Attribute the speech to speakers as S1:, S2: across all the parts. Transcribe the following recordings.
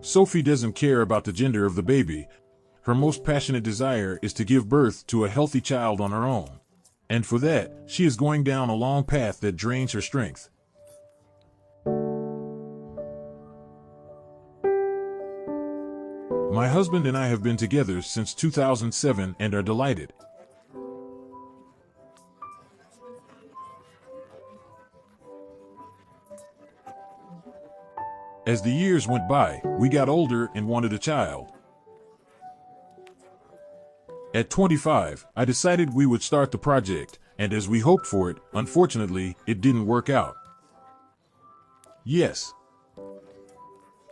S1: Sophie doesn't care about the gender of the baby. Her most passionate desire is to give birth to a healthy child on her own. And for that, she is going down a long path that drains her strength. My husband and I have been together since 2007 and are delighted. As the years went by, we got older and wanted a child. At 25, I decided we would start the project, and as we hoped for it, unfortunately, it didn't work out. Yes.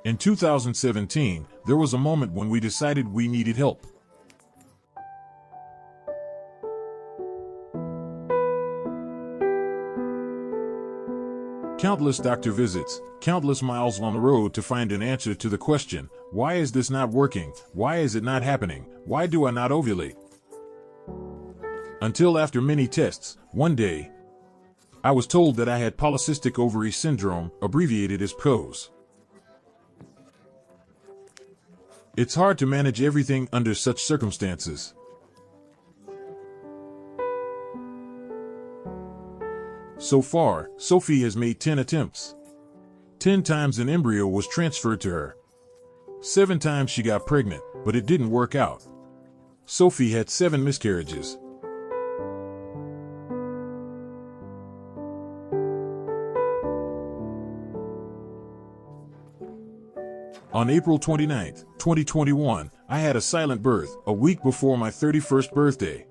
S1: In 2017, there was a moment when we decided we needed help. Countless doctor visits, countless miles on the road to find an answer to the question, why is this not working? Why is it not happening? Why do I not ovulate? Until after many tests, one day, I was told that I had polycystic ovary syndrome, abbreviated as POS. It's hard to manage everything under such circumstances. So far, Sophie has made 10 attempts. 10 times an embryo was transferred to her. 7 times she got pregnant, but it didn't work out. Sophie had 7 miscarriages. On April 29, 2021, I had a silent birth, a week before my 31st birthday.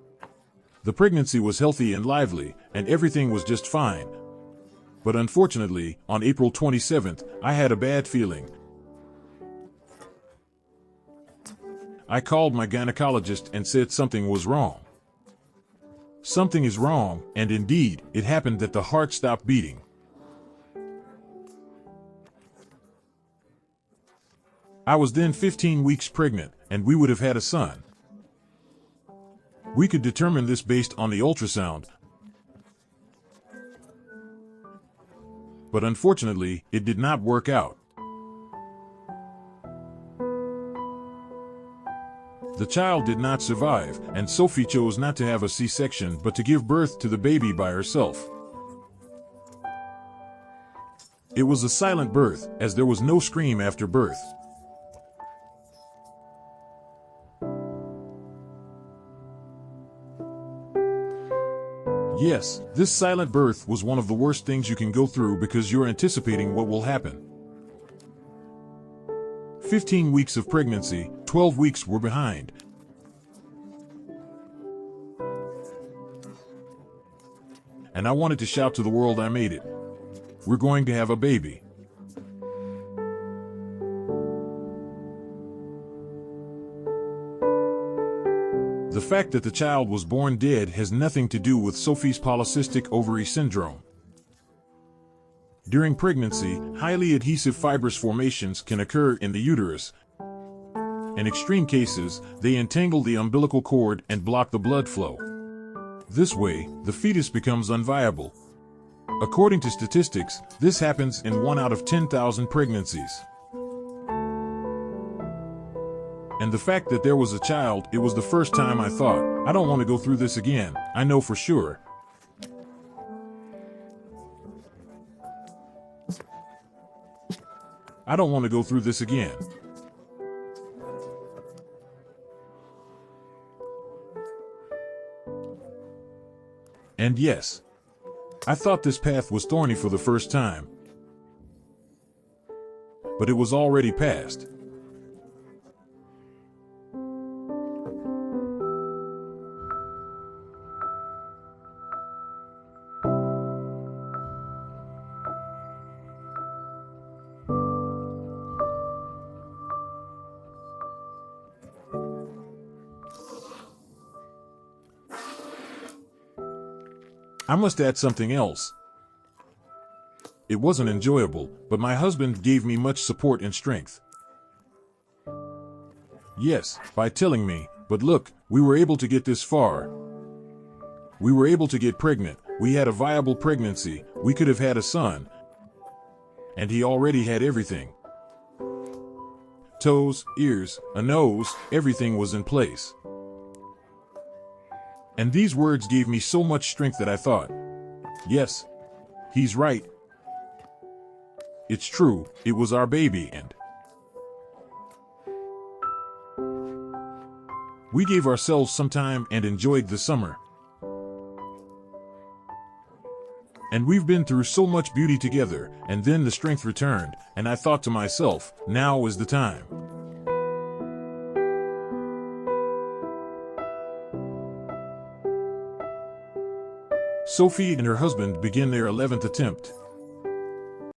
S1: The pregnancy was healthy and lively, and everything was just fine. But unfortunately, on April 27th, I had a bad feeling. I called my gynecologist and said something was wrong. Something is wrong, and indeed, it happened that the heart stopped beating. I was then 15 weeks pregnant, and we would have had a son. We could determine this based on the ultrasound, but unfortunately, it did not work out. The child did not survive, and Sophie chose not to have a C-section but to give birth to the baby by herself. It was a silent birth, as there was no scream after birth. Yes, this silent birth was one of the worst things you can go through because you're anticipating what will happen. 15 weeks of pregnancy, 12 weeks were behind. And I wanted to shout to the world I made it. We're going to have a baby. The fact that the child was born dead has nothing to do with Sophie's polycystic ovary syndrome. During pregnancy, highly adhesive fibrous formations can occur in the uterus. In extreme cases, they entangle the umbilical cord and block the blood flow. This way, the fetus becomes unviable. According to statistics, this happens in 1 out of 10,000 pregnancies. And the fact that there was a child, it was the first time I thought, I don't want to go through this again, I know for sure. I don't want to go through this again. And yes, I thought this path was thorny for the first time. But it was already past. I must add something else. It wasn't enjoyable, but my husband gave me much support and strength. Yes, by telling me, but look, we were able to get this far. We were able to get pregnant, we had a viable pregnancy, we could have had a son. And he already had everything. toes, ears, a nose, everything was in place. And these words gave me so much strength that I thought, yes, he's right. It's true, it was our baby, and we gave ourselves some time and enjoyed the summer. And we've been through so much beauty together, and then the strength returned, and I thought to myself, now is the time. Sophie and her husband begin their 11th attempt.